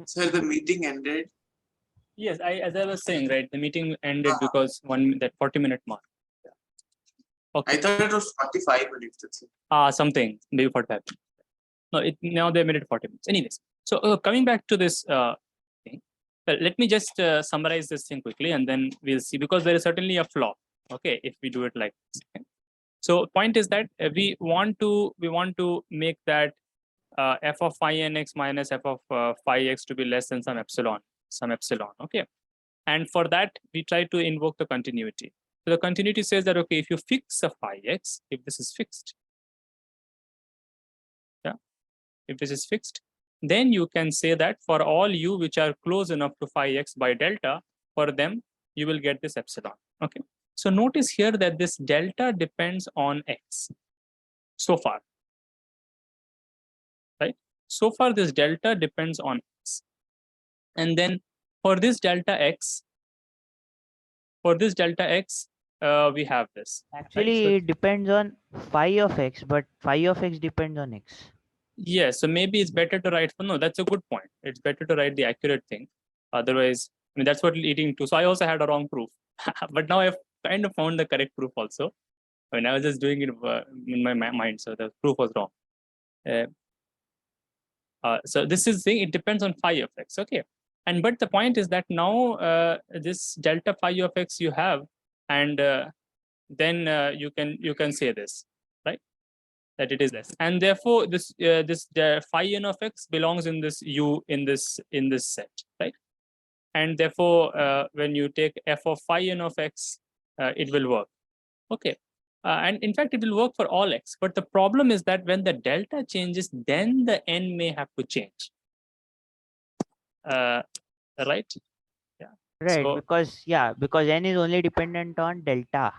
Sir, the meeting ended. Yes, as I was saying, right, the meeting ended because that 40-minute mark. Yeah. Okay. I thought it was 45 minutes. That's it. Something, maybe 45. No, now they made it 40 minutes. Anyways, so coming back to this thing, well, let me just summarize this thing quickly, and then we'll see, because there is certainly a flaw. Okay, if we do it like this. Okay? So point is that we want to make that f of phi nx minus f of phi x to be less than some epsilon. Okay, and for that we try to invoke the continuity. So the continuity says that, okay, if you fix a phi x, if this is fixed, yeah, if this is fixed, then you can say that for all u which are close enough to phi x by delta, for them you will get this epsilon. Okay, so notice here that this delta depends on x so far, right? So far this delta depends on x, and then for this delta x, we have this. Actually, right? So, it depends on phi of x, but phi of x depends on x. yes, so maybe it's better to write. No, that's a good point. It's better to write the accurate thing. Otherwise, I mean, that's what leading to. So I also had a wrong proof, but now I've kind of found the correct proof also. I mean, I was just doing it in my mind, so the proof was wrong. So this is saying it depends on phi of x. Okay, and but the point is that now this delta phi of x you have, and then you can say this, right, that it is less, and therefore this phi n of x belongs in this u in this set, right, and therefore when you take f of phi n of x, it will work. Okay, and in fact it will work for all x, but the problem is that when the delta changes, then the n may have to change, right? Yeah, Right, so because n is only dependent on delta.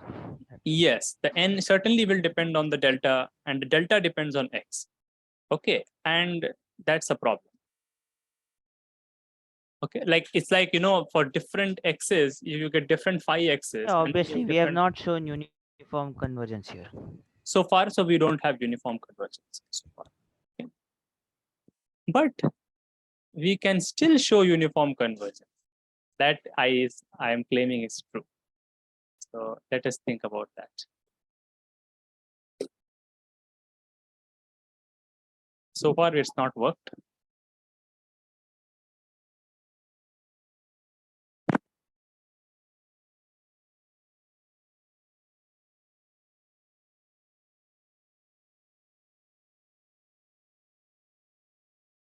yes, the n certainly will depend on the delta, and the delta depends on x. Okay, and that's a problem. Okay, like it's like, you know, for different x's, you get different phi x's. Yeah, obviously, we have not shown uniform convergence here. So far, so we don't have uniform convergence so far. Okay. But we can still show uniform convergence. That I am claiming is true. So let us think about that. So far, it's not worked.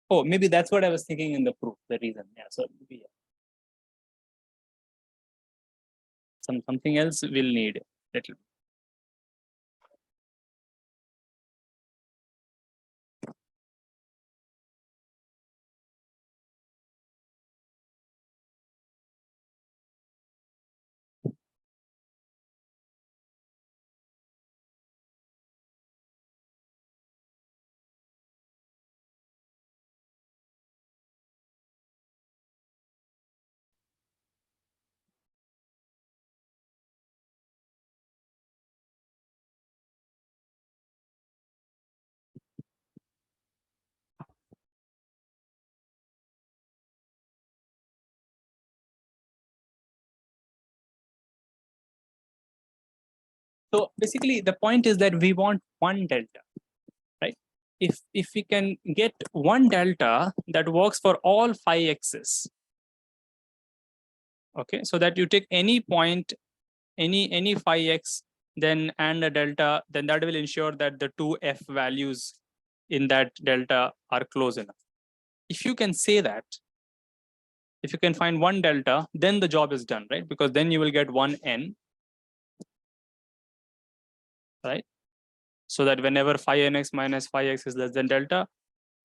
Oh, maybe that's what I was thinking in the proof, the reason. Yeah, so maybe, yeah. Something else we'll need little. So basically, the point is that we want one delta, right? If we can get one delta that works for all phi x's, okay, so that you take any point, any phi x, then and a delta, then that will ensure that the two f values in that delta are close enough. If you can say that, if you can find one delta, then the job is done, right? Because then you will get one n, right? So that whenever phi nx minus phi x is less than delta,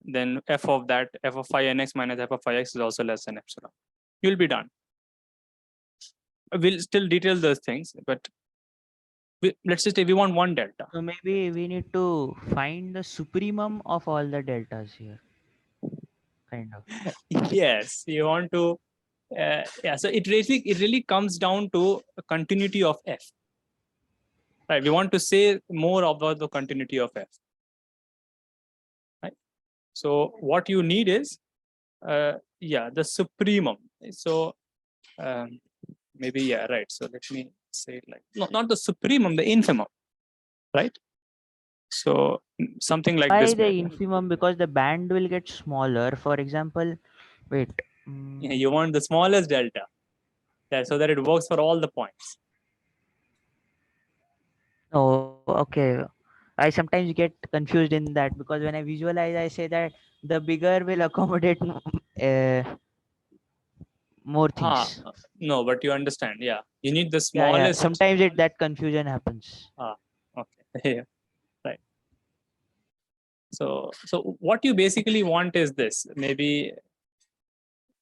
then f of phi nx minus f of phi x is also less than epsilon. You'll be done. We'll still detail those things, but let's just say we want one delta. So maybe we need to find the supremum of all the deltas here. Kind of. Yes, you want to. Yeah, so it really comes down to a continuity of f. Right, we want to say more about the continuity of f. Right. So what you need is, yeah, the supremum. So maybe, yeah, right. So let me say it like, no, not the supremum, the infimum, right? So something like Why this. the maybe. infimum? Because the band will get smaller. For example, wait. You want the smallest delta, so that it works for all the points. Oh, okay. I sometimes get confused in that because when I visualize, I say that the bigger will accommodate more Ah, things. no, but you understand. Yeah, you need the Yeah, yeah. smallest. Sometimes that confusion happens. Okay. Yeah, right. So what you basically want is this. Maybe,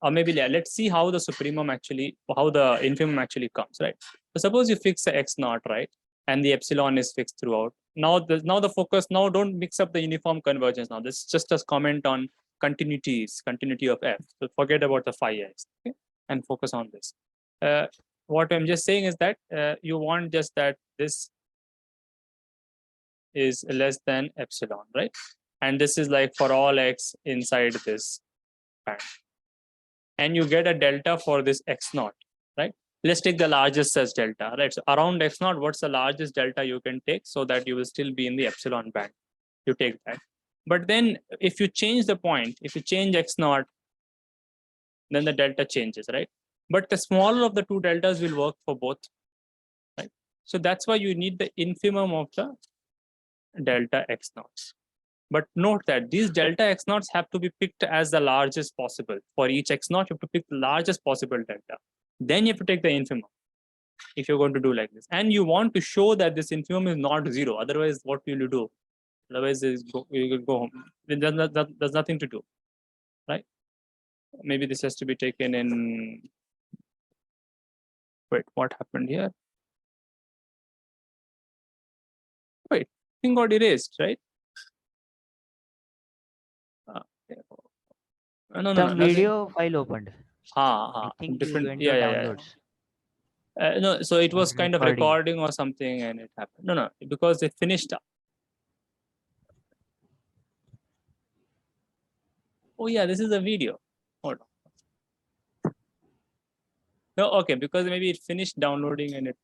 or maybe, yeah, let's see how the supremum actually, how the infimum actually comes, right? So suppose you fix the x naught, right, and the epsilon is fixed throughout. Now the focus, now don't mix up the uniform convergence. Now this is just a comment on continuity of f. So forget about the phi x, okay, and focus on this. What I'm just saying is that you want just that this is less than epsilon, right? And this is like for all x inside this band. And you get a delta for this x naught, right? Let's take the largest such delta, right? So around x naught, what's the largest delta you can take so that you will still be in the epsilon band? You take that. But then if you change the point, if you change x naught, then the delta changes, right? But the smaller of the two deltas will work for both, right? So that's why you need the infimum of the delta x naughts. But note that these delta x naughts have to be picked as the largest possible. For each x naught, you have to pick the largest possible delta. Then you have to take the infimum if you're going to do like this. And you want to show that this infimum is not zero. Otherwise, what will you do? Otherwise, you will go home. There's nothing to do, right? Maybe this has to be taken in. Wait, what happened here? Wait, thing got erased, right? No, Some nothing. video file opened. I think you Different. went to Yeah. downloads. No, so it Or was kind of recording. recording or something, and it happened. No, because it finished up. Oh yeah, this is a video. Hold on. No, okay, because maybe it finished downloading and it.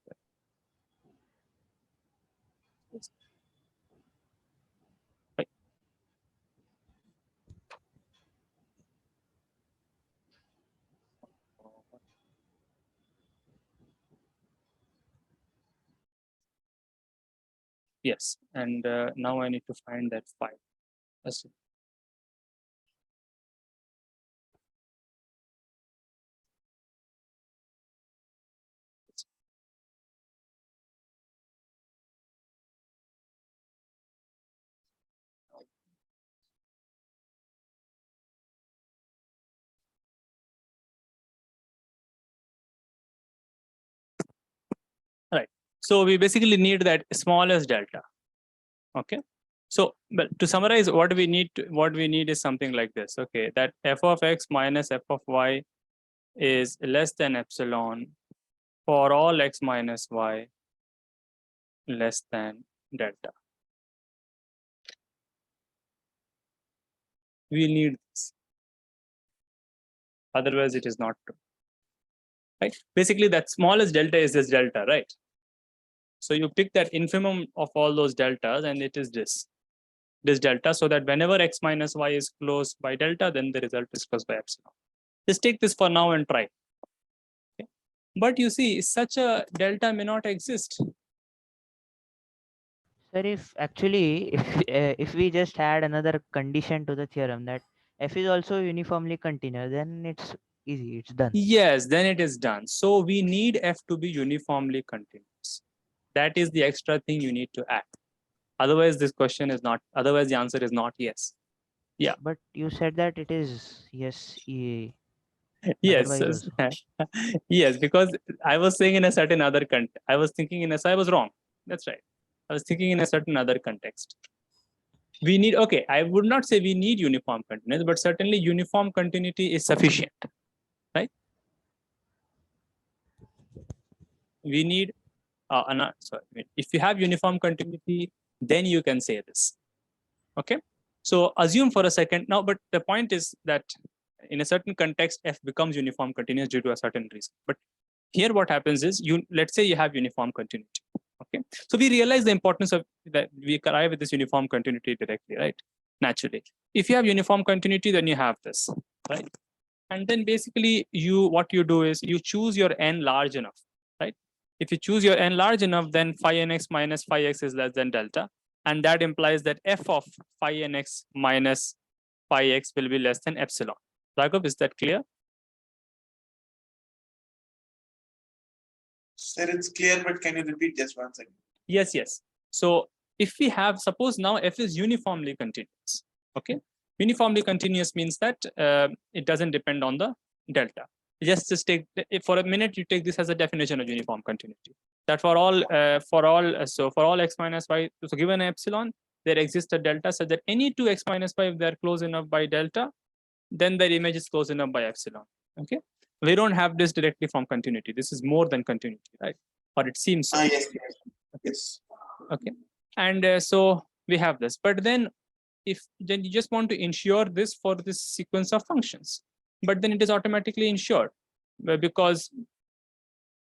Right. Yes, and now I need to find that file. Let's see. Right. So we basically need that smallest delta. Okay. So, but to summarize, what we need is something like this. Okay, that f of x minus f of y is less than epsilon for all x minus y less than delta. We need this. Otherwise, it is not true. Right? Basically, that smallest delta is this delta, right? So you pick that infimum of all those deltas, and it is this delta, so that whenever x minus y is close by delta, then the result is close by epsilon. Just take this for now and try. Okay? But you see, such a delta may not exist. Sir, if we just add another condition to the theorem that f is also uniformly continuous, then it's easy. It's done. Yes, then it is done. So we need f to be uniformly continuous. That is the extra thing you need to add. Otherwise, this question is not. Otherwise, the answer is not yes. Yeah. But you said that it is yes. Yes. Otherwise also. Yes, because I was saying in a certain other context. I was thinking in a. So I was wrong. That's right. I was thinking in a certain other context. We need. Okay, I would not say we need uniform continuous, but certainly uniform continuity is sufficient, right? We need. Sorry. If you have uniform continuity, then you can say this. Okay. So assume for a second now, but the point is that in a certain context, F becomes uniform continuous due to a certain reason. But here what happens is, let's say you have uniform continuity. Okay, so we realize the importance of that. We arrive at this uniform continuity directly, right? Naturally, if you have uniform continuity, then you have this, right? And then basically what you do is you choose your n large enough, right? If you choose your n large enough, then phi nx minus phi x is less than delta. And that implies that f of phi nx minus phi x will be less than epsilon. Raghav, is that clear? Sir, it's clear, but can you repeat just once again? Yes, yes. So if we have, suppose now f is uniformly continuous, okay? Uniformly continuous means that it doesn't depend on the delta. Just take, for a minute, you take this as a definition of uniform continuity. That for all x minus y, so given epsilon, there exists a delta such that any two x minus y, if they're close enough by delta, then their image is close enough by epsilon. Okay, we don't have this directly from continuity. This is more than continuity, right? Or it seems so. Yes, yes. Okay, and so we have this, but then then you just want to ensure this for this sequence of functions, but then it is automatically ensured because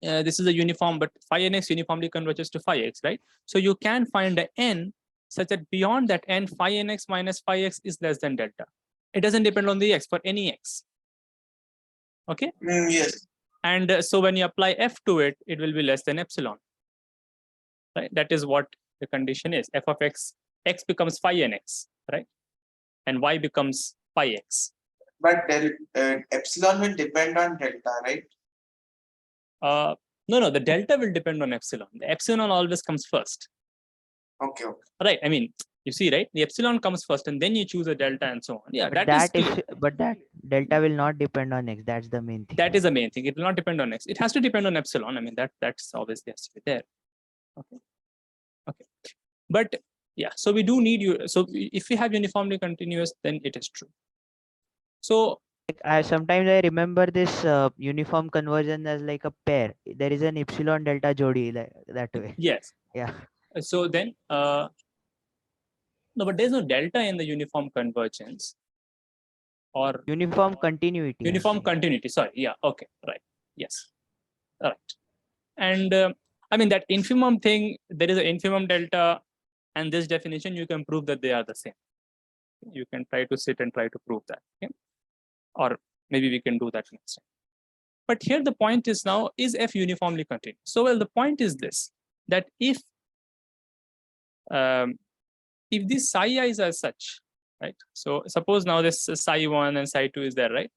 this is a uniform, but phi nx uniformly converges to phi x, right? So you can find a n such that beyond that n, phi nx minus phi x is less than delta. It doesn't depend on the x for any x. Okay. Yes. And so when you apply f to it, it will be less than epsilon. Right. That is what the condition is. F of x becomes phi nx, right? And y becomes phi x. But epsilon will depend on delta, right? No, the delta will depend on epsilon. The epsilon always comes first. Okay. Right. I mean, you see, right? The epsilon comes first, and then you choose a delta and so on. Yeah, But that is but that delta will not depend on x. That's the main thing. That is the main thing. It will not depend on x. It has to depend on epsilon. I mean, that's obviously has to be there. Okay. But yeah, so we do need you. So if we have uniformly continuous, then it is true. So sometimes I remember this uniform conversion as like a pair. There is an epsilon delta jodi that way. Yes. Yeah. So then no, but there's no delta in the uniform convergence or uniform continuity. Uniform continuity. Sorry. Yeah. Okay. Right. Yes. All right. And I mean that infimum thing. There is an infimum delta, and this definition you can prove that they are the same. You can try to sit and try to prove that. Okay? Or maybe we can do that next time. But here the point is now, is f uniformly continuous? So well, the point is this, that if these psi i's are such, right? So suppose now this psi 1 and psi 2 is there, right?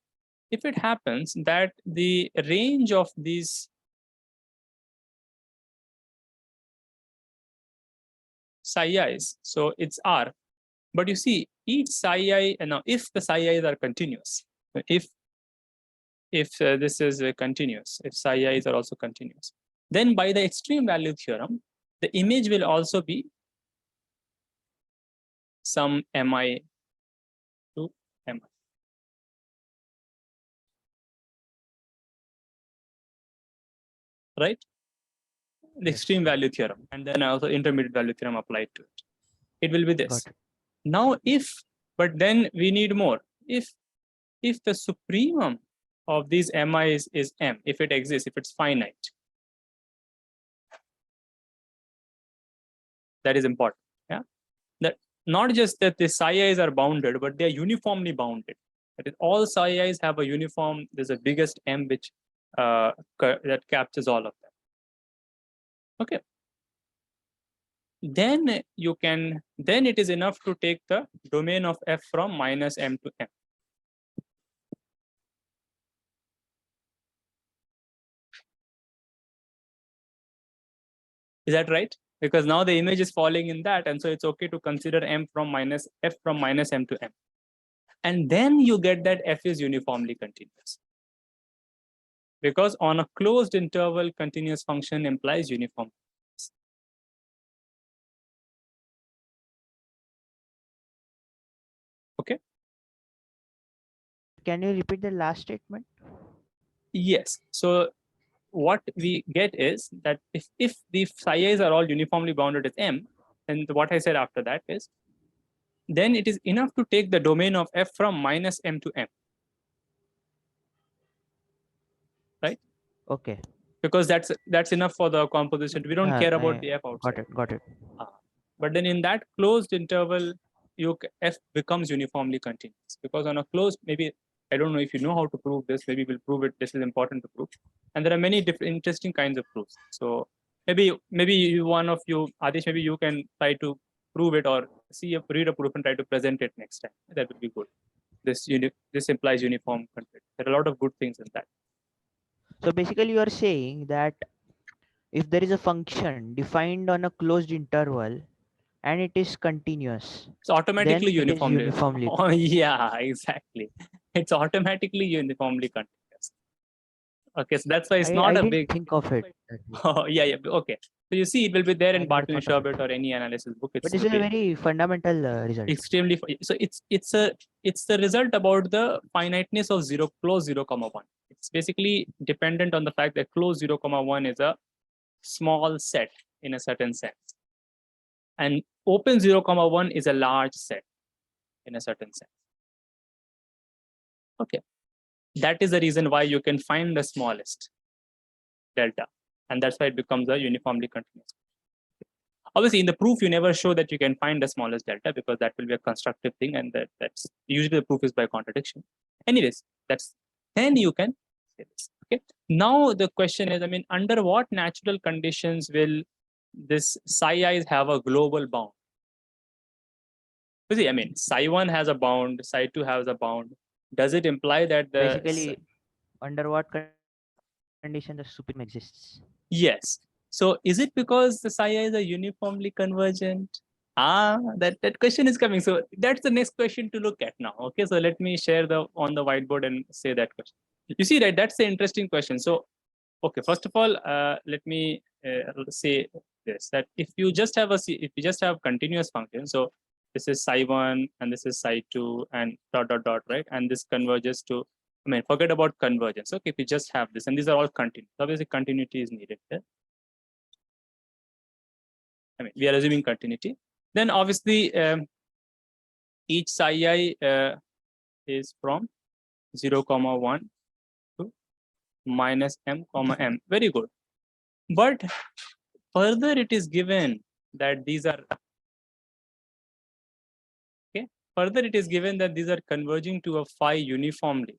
If it happens that the range of these psi i's, so it's R, but you see each psi I, now if the psi i's are continuous, if this is continuous, if psi i's are also continuous, then by the extreme value theorem, the image will also be some mi to mi. Right? The extreme value theorem, and then also intermediate value theorem applied to it. It will be this. Now, but then we need more. If the supremum of these mi is m, if it exists, if it's finite, that is important. Yeah, that not just that the psi i's are bounded, but they are uniformly bounded. That is, all psi i's have a uniform. There's a biggest m which that captures all of them. Okay. Then it is enough to take the domain of f from minus m to m. Is that right? Because now the image is falling in that, and so it's okay to consider f from minus m to m. And then you get that f is uniformly continuous. Because on a closed interval, continuous function implies uniform. Okay. Can you repeat the last statement? Yes. So what we get is that if the psi i's are all uniformly bounded with m, then what I said after that is then it is enough to take the domain of f from minus m to m. Right? Okay. Because that's enough for the composition. We don't care about the f outside. Got it. But then in that closed interval, f becomes uniformly continuous, because on a closed, maybe I don't know if you know how to prove this. Maybe we'll prove it. This is important to prove, and there are many different interesting kinds of proofs. So maybe one of you, Adish, maybe you can try to prove it, or read a proof and try to present it next time. That would be good. This implies uniform continuity. There are a lot of good things in that. So basically, you are saying that if there is a function defined on a closed interval and it is continuous, It's automatically then it is uniformly. uniformly. Oh, yeah, exactly. It's automatically uniformly continuous. Okay, so that's why it's not I a didn't big. think of it that way. Oh, yeah. Okay. So you see, it will be there I in never Barton thought of it. Sherbet or any analysis book. But this is a very fundamental result. Extremely. So it's the result about the finiteness of close 0,1. It's basically dependent on the fact that close 0,1 is a small set in a certain sense, and open 0,1 is a large set in a certain sense. Okay, that is the reason why you can find the smallest delta, and that's why it becomes a uniformly continuous. Obviously, in the proof, you never show that you can find the smallest delta, because that will be a constructive thing, and that's usually the proof is by contradiction. Anyways, then you can say this. Okay. Now the question is, I mean, under what natural conditions will this psi i's have a global bound? See, I mean, psi1 has a bound, psi2 has a bound. Does it imply that the Basically, under what condition the supreme exists? Yes. So is it because the psi i's are uniformly convergent? That question is coming. So that's the next question to look at now. Okay, so let me share on the whiteboard and say that question. You see, right? That's the interesting question. So, okay, first of all, let me say this: that if you just have continuous function, so this is psi1 and this is psi2 and dot dot dot, right? And this converges to, I mean, forget about convergence. Okay, if you just have this, and these are all continuous, obviously continuity is needed there. I mean, we are assuming continuity. Then obviously each psi I is from 0,1 to minus m, m. Very good. But further, it is given that these are okay. Further, it is given that these are converging to a phi uniformly.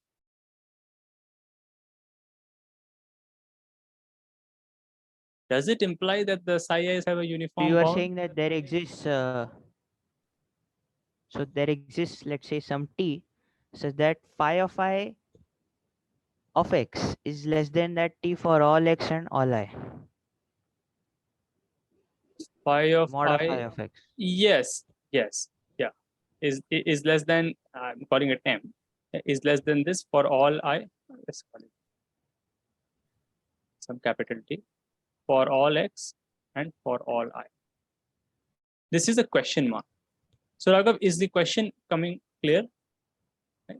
Does it imply that the psi i's have a uniform You are bound? saying that there exists. So there exists, let's say, some t, such that phi of I of x is less than that t for all x and all I. Phi of Mod of I. I of x. Yes. Yeah. Is less than, I'm calling it m, is less than this for all I. Let's call it some capital T for all x and for all I. This is a question mark. So Raghav, is the question coming clear? Right.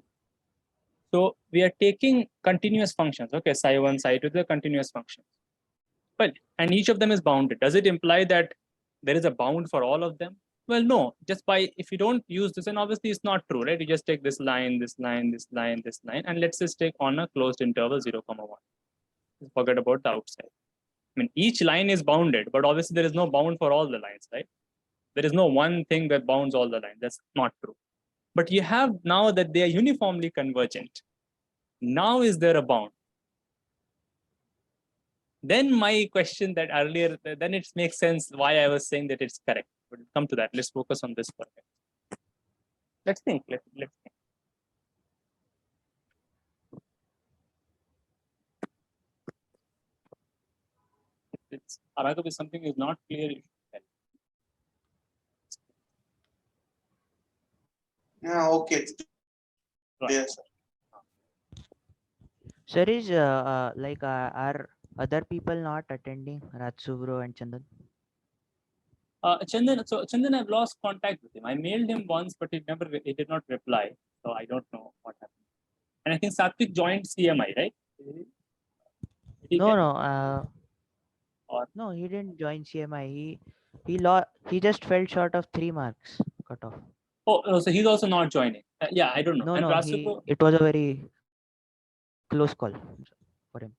So we are taking continuous functions. Okay, psi1, psi2, the continuous functions. Well, and each of them is bounded. Does it imply that there is a bound for all of them? Well, no. Just by, if you don't use this, and obviously it's not true, right? You just take this line, this line, this line, this line, and let's just take on a closed interval 0,1. Forget about the outside. I mean, each line is bounded, but obviously there is no bound for all the lines, right? There is no one thing that bounds all the lines. That's not true. But you have now that they are uniformly convergent. Now is there a bound? Then my question that earlier, then it makes sense why I was saying that it's correct. But we'll come to that. Let's focus on this for a minute. Let's think. Let's think. It's Aragab, if something is not clear, you should tell. Yeah, okay. Right. Yes, sir. Sir, is are other people not attending, Ratsubro and Chandan? Chandan, I've lost contact with him. I mailed him once, but he did not reply. So I don't know what happened. And I think Satvik joined CMI, right? No, he didn't join CMI. He just fell short of 3 marks cut off. Oh, so he's also not joining. Yeah, I don't know. No, And no, it was a very close call for him.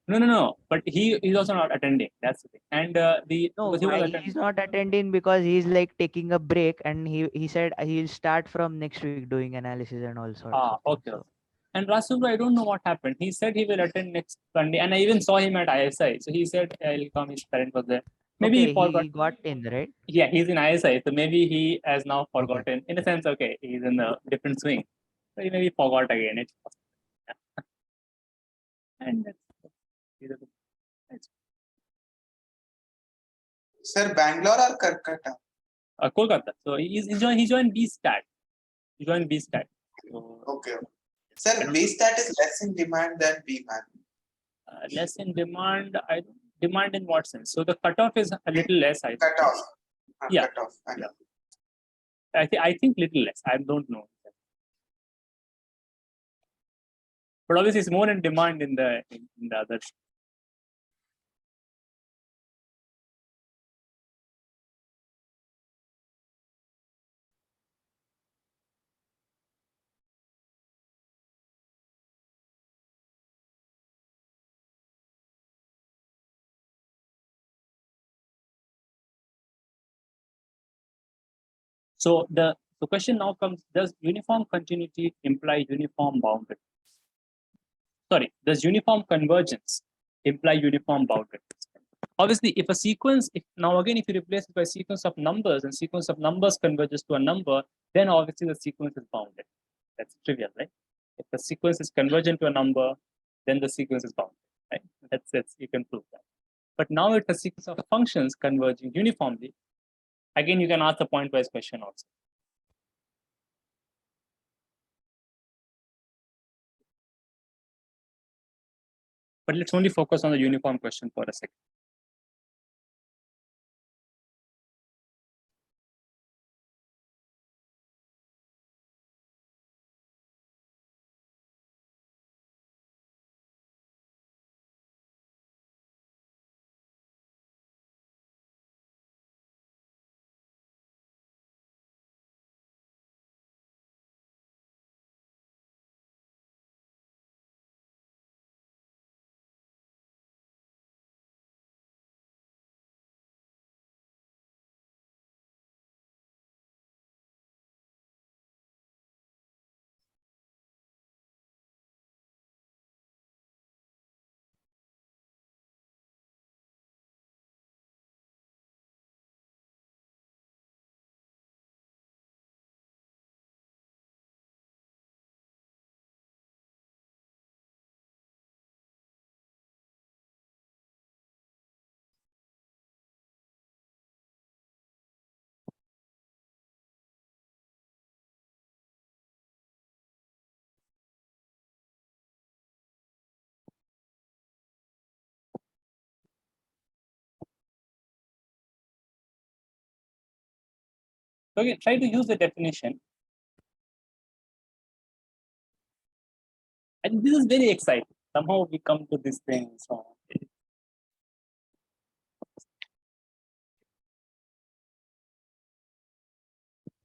No. But he's also not attending. That's the thing. And No, because he was why attending. he's not attending? Because he's like taking a break, and he said he'll start from next week doing analysis and all sorts of things. Okay. So And Rasulu, I don't know what happened. He said he will attend next Sunday, and I even saw him at ISI. So he said I'll come. His parent was there. Maybe he okay, forgot. he got in, right? Yeah, he's in ISI, so maybe he has now Okay. forgotten. In a sense, okay, he's in a different swing. So he maybe forgot again. It's possible. Yeah. And that's Sir, Bangalore or Calcutta? Kolkata. So he joined B stat. He joined B stat. So, Okay. Sir, B stat is less in demand than B man. less in demand. Demand in what sense? So the cutoff is a little less. I think. Cut off. Yeah. Cut off. Yeah. I think little less. I don't know. But obviously, it's more in demand in the other. So the question now comes: does uniform continuity imply uniform boundary? Sorry, does uniform convergence imply uniform boundary? Obviously, if a sequence, if you replace it by a sequence of numbers and sequence of numbers converges to a number, then obviously the sequence is bounded. That's trivial, right? If the sequence is convergent to a number, then the sequence is bounded, right? That's you can prove that. But now it's a sequence of functions converging uniformly. Again, you can ask a point-wise question also. But let's only focus on the uniform question for a second. So again, try to use the definition. And this is very exciting. Somehow we come to this thing.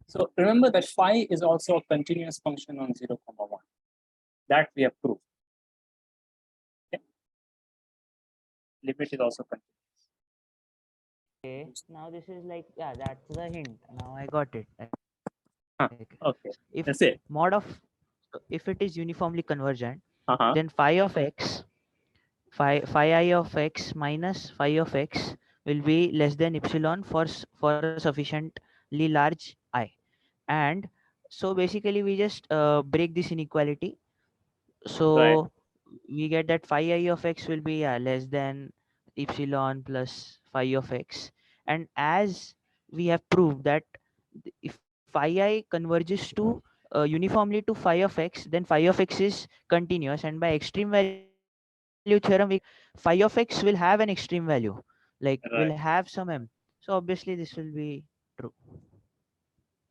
So remember that phi is also a continuous function on 0, 1. That we have proved. Okay. Limit is also continuous. Okay, now this is like, yeah, that's the hint. Now I got it. Okay, If that's it. mod of, if it is uniformly convergent, Uh-huh. then phi of x, phi I of x minus phi of x will be less than epsilon for a sufficiently large I. And so basically we just break this inequality. Right. So we get that phi I of x will be less than epsilon plus phi of x. And as we have proved that if phi I converges to uniformly to phi of x, then phi of x is continuous, and by extreme value theorem phi of x will have an extreme value, like will have Right. some m. So obviously this will be true.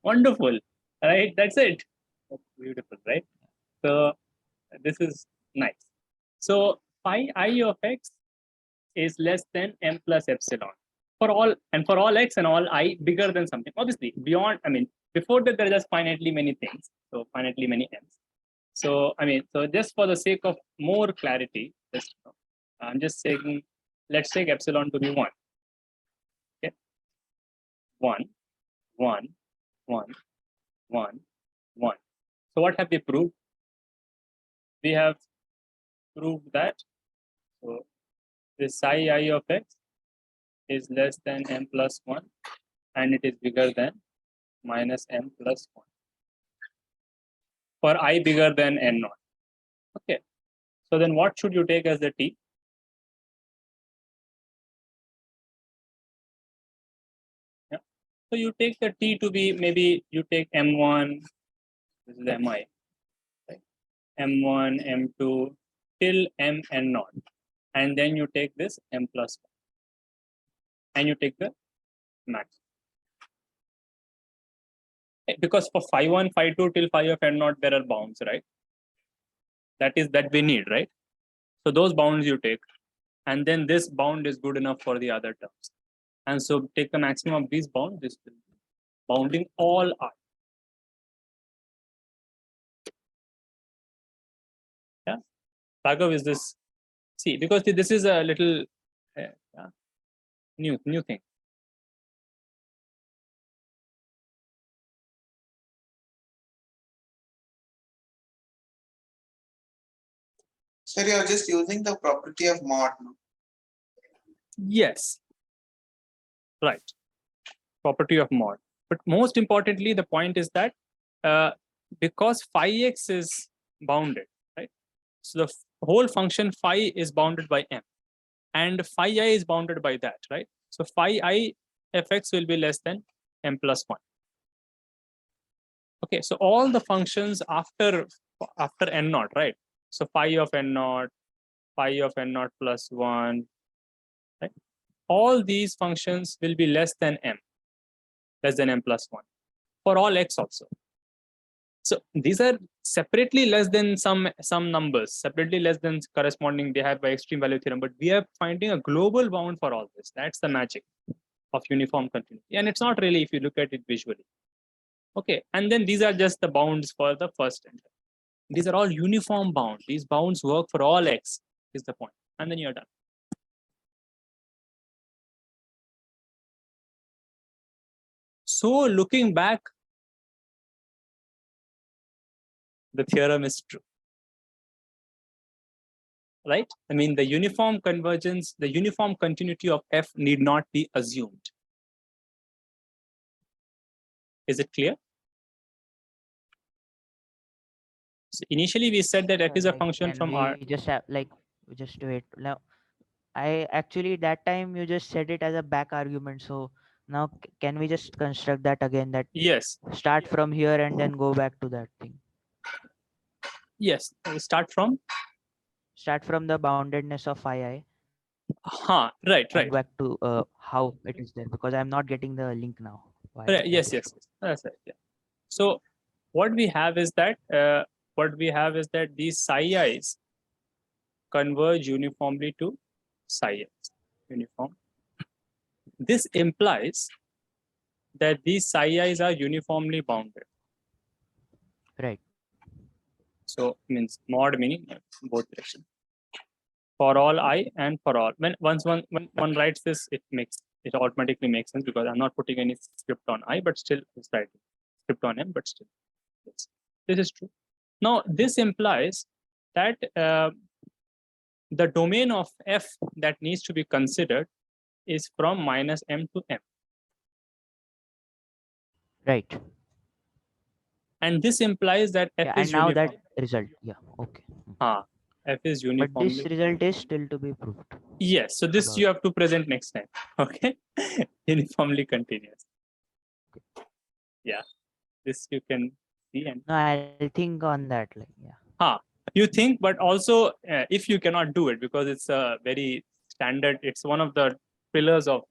Wonderful. Right. That's it. That's beautiful, right? So this is nice. So phi I of x is less than m plus epsilon. for all x and all I bigger than something. Obviously, beyond, I mean, before that there are just finitely many things, so finitely many m's. So I mean, so just for the sake of more clarity, just I'm just saying, let's take epsilon to be 1. Okay, 1, 1, 1, 1, 1. So what have we proved? We have proved that so this psi I of x is less than m plus 1 and it is bigger than minus m plus 1 for I bigger than n naught. Okay, so then what should you take as the t? Yeah. So you take the t to be, maybe you take m1, this is mi, right? m1, m2 till m n naught, and then you take this m plus 1 and you take the max. Because for phi 1, phi 2 till phi of n naught there are bounds, right? That we need, right? So those bounds you take, and then this bound is good enough for the other terms. And so take the maximum of these bounds, this will be bounding all I. Yeah, Raghav, is this, see, because this is a little new thing. So you're just using the property of mod, no? Yes, right, property of mod. But most importantly, the point is that because phi x is bounded, right? So the whole function phi is bounded by m, and phi I is bounded by that, right? So phi I fx will be less than m plus 1. Okay, so all the functions after n naught, right? So phi of n naught plus 1, right? All these functions will be less than m plus 1 for all x also. So these are separately less than some numbers, separately less than corresponding they have by extreme value theorem, but we are finding a global bound for all this. That's the magic of uniform continuity. And it's not really if you look at it visually. Okay, and then these are just the bounds for the first and these are all uniform bound. These bounds work for all x is the point. And then you're done. So looking back, the theorem is true. Right? I mean, the uniform convergence, the uniform continuity of f need not be assumed. Is it clear? So initially we said that f is a function from R. Just have just wait now. I actually that time you just said it as a back argument. So now can we just construct that again? That Yes. Start from here and then go back to that thing. Yes. Start from the boundedness of phi I. Right. And back to how it is there, because I'm not getting the link now. Right. Yes. That's right. Yeah. So what we have is that these psi i's converge uniformly to psi x uniform. This implies that these psi i's are uniformly bounded. Right. So means mod meaning both directions. For all I and for all. When one writes this, it automatically makes sense because I'm not putting any script on I, but still it's writing script on M, but still yes. This is true. Now this implies that the domain of f that needs to be considered is from minus m to m. Right. And this implies that f is and now uniform. that result, okay. F is uniform. But this result is still to be proved. Yes, so this you have to present next time. Okay, uniformly continuous. Yeah, this you can see and. No, I'll think on that. You think, but also if you cannot do it because it's a very standard, it's one of the pillars of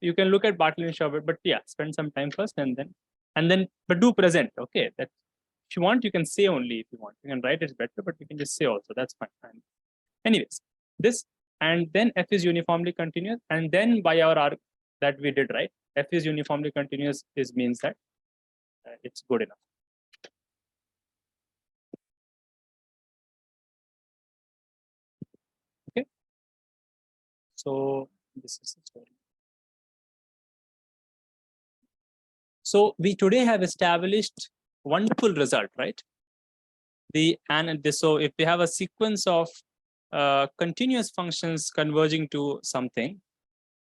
you can look at Bartley and Sherbert, but spend some time first and then but do present. Okay, that if you want you can say only if you want. You can write it's better, but you can just say also, that's fine. And anyways, this and then f is uniformly continuous, and then by our that we did, right? F is uniformly continuous means that it's good enough. Okay. So this is the story. So we today have established wonderful result, right? So if we have a sequence of continuous functions converging to something,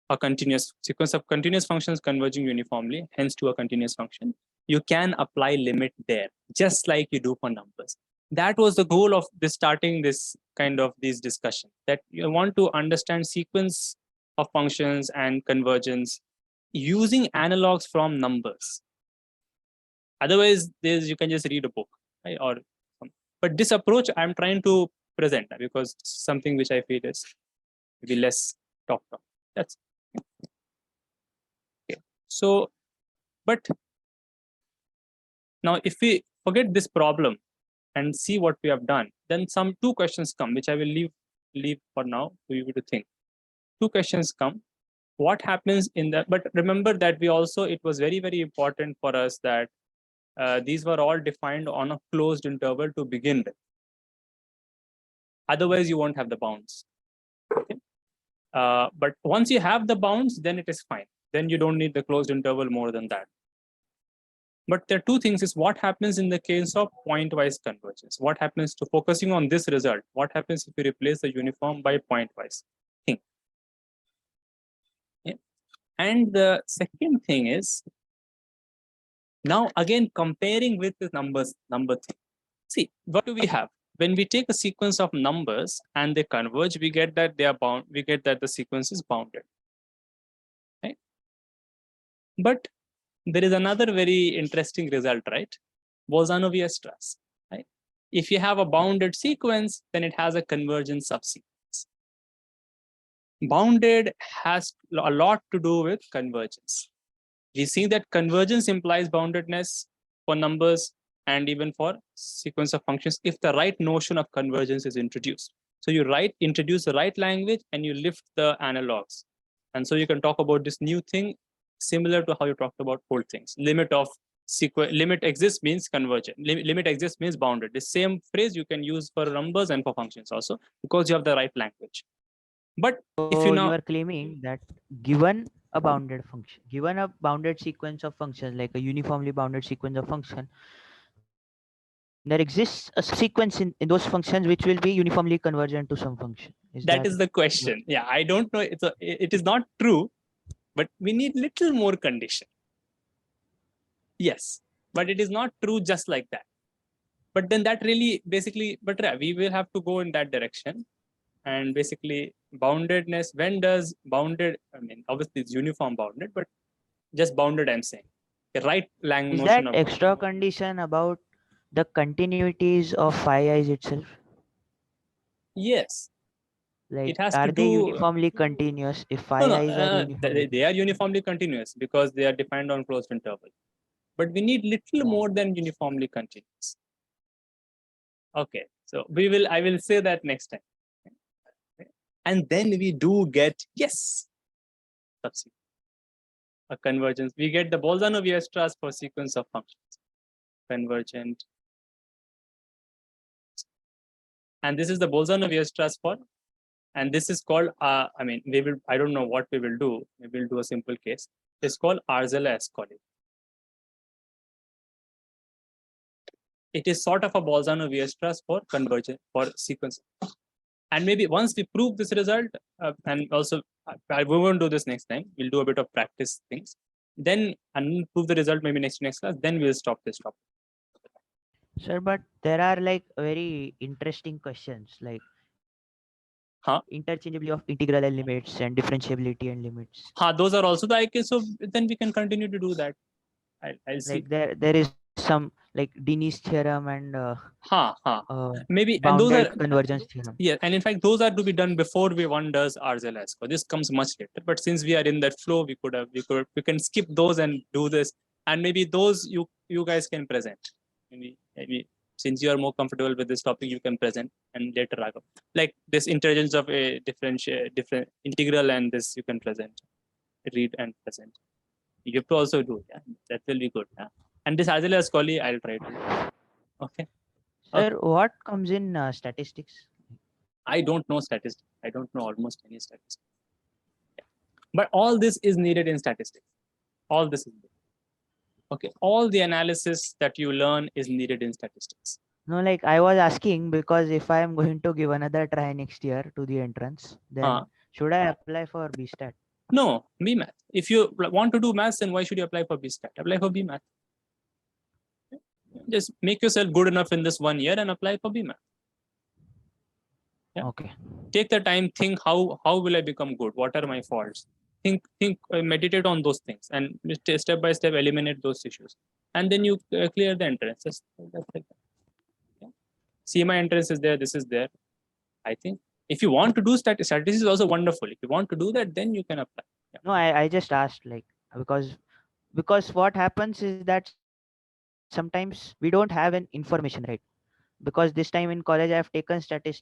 a continuous sequence of continuous functions converging uniformly, hence to a continuous function, you can apply limit there, just like you do for numbers. That was the goal of this starting this kind of these discussion, that you want to understand sequence of functions and convergence using analogs from numbers. Otherwise, you can just read a book, right? But this approach I'm trying to present because something which I feel is maybe less talked about. That's okay. So, but now if we forget this problem and see what we have done, then some two questions come, which I will leave for now for you to think. Two questions come. What happens in that? But remember that we also, it was very, very important for us that these were all defined on a closed interval to begin with. Otherwise, you won't have the bounds. Okay? But once you have the bounds, then it is fine. Then you don't need the closed interval more than that. But there are two things: is what happens in the case of pointwise convergence. What happens to focusing on this result? What happens if you replace the uniform by pointwise thing? Yeah. And the second thing is, now again comparing with the number thing. See, what do we have? When we take a sequence of numbers and they converge, we get that they are bound. We get that the sequence is bounded. Right? But there is another very interesting result, right? Bolzano-Weierstrass, right? If you have a bounded sequence, then it has a convergent subsequence. Bounded has a lot to do with convergence. We see that convergence implies boundedness for numbers and even for sequence of functions if the right notion of convergence is introduced. So you introduce the right language and you lift the analogs. And so you can talk about this new thing similar to how you talked about old things. Limit exists means convergent. Limit exists means bounded. The same phrase you can use for numbers and for functions also, because you have the right language. But if you are claiming that given a bounded function, given a bounded sequence of functions, like a uniformly bounded sequence of function, there exists a sequence in those functions which will be uniformly convergent to some function. That is the question. Yeah, I don't know. It is not true, but we need little more condition. Yes, but it is not true just like that. But then that really basically, but we will have to go in that direction. And basically boundedness, when does bounded, I mean, obviously it's uniform bounded, but just bounded, I'm saying. The right language. Is that extra condition about the continuities of phi i's itself? Yes. Like, it has are to they do, uniformly continuous? If phi i's are uniformly they are uniformly continuous because they are defined on closed interval. But we need little more than uniformly continuous. Okay, so I will say that next time. And then we do get, yes, a convergence. We get the Bolzano-Weierstrass for sequence of functions. Convergent. And this is the Bolzano-Weierstrass for, and this is called, I mean, I don't know what we will do. We will do a simple case. It's called Arzela-Ascoli. It is sort of a Bolzano-Weierstrass for convergent, for sequence. And maybe once we prove this result, and also we won't do this next time, we'll do a bit of practice things. Then and prove the result maybe next class, then we'll stop this topic. Sir, but there are like very interesting questions, like interchangeability of integral and limits and differentiability and limits. Those are also the IK, so then we can continue to do that. I'll see. Like there is some like Dini's theorem and maybe, and those are convergence theorem. Yeah, and in fact those are to be done before one does Arzela-Ascoli. This comes much later, but since we are in that flow, we can skip those and do this, and maybe those you guys can present. Maybe since you are more comfortable with this topic, you can present, and later like this interchange of a different integral, and this you can present. read and present. You have to also do, yeah. That will be good. Yeah. And this as well as Collie, I'll try to. Okay. Sir, what comes in statistics? I don't know statistics. I don't know almost any statistics. But all this is needed in statistics. All this is needed. Okay. All the analysis that you learn is needed in statistics. No, like I was asking because if I am going to give another try next year to the entrance, then should I apply for BStat? No, BMath. If you want to do maths, then why should you apply for BStat? Apply for BMath. Just make yourself good enough in this 1 year and apply for BMath. Yeah. Okay. Take the time, think how will I become good? What are my faults? Think, meditate on those things, and step by step eliminate those issues, and then you clear the entrance. That's like that. Yeah. See, my entrance is there. This is there. I think if you want to do statistics is also wonderful. If you want to do that, then you can apply. Yeah. No, I just asked like because what happens is that sometimes we don't have an information, right? Because this time in college I have taken statistics